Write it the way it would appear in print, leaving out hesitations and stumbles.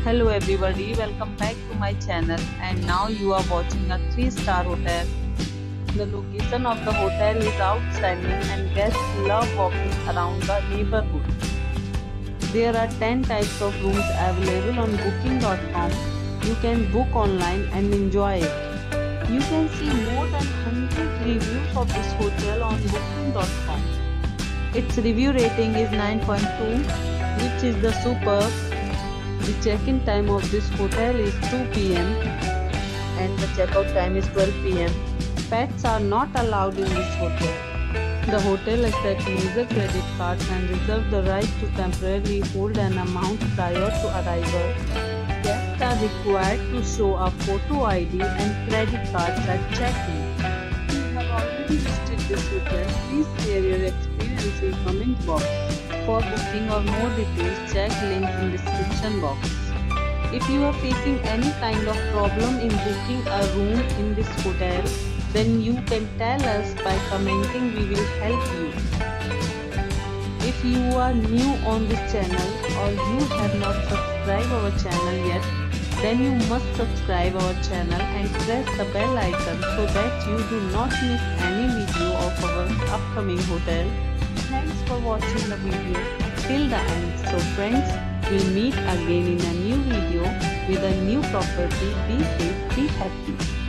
Hello everybody, welcome back to my channel, and now you are watching a 3-star hotel. The location of the hotel is outstanding and guests love walking around the neighborhood. There are 10 types of rooms available on booking.com. You can book online and enjoy it. You can see more than 100 reviews of this hotel on booking.com. Its review rating is 9.2, which is the superb. The check-in time of this hotel is 2 p.m. and the check-out time is 12 p.m. Pets are not allowed in this hotel. The hotel accepts major credit cards and reserves the right to temporarily hold an amount prior to arrival. Guests are required to show a photo ID and credit cards at check-in. If you have already visited this hotel, please share your experience in comment box. For booking or more details, check link in description box. If you are facing any kind of problem in booking a room in this hotel, then you can tell us by commenting. We will help you. If you are new on this channel or you have not subscribed our channel yet, then you must subscribe our channel and press the bell icon so that you do not miss any video of our upcoming hotel. Thanks for watching the video till the end. So friends, we'll meet again in a new video with a new property. Be safe, be happy.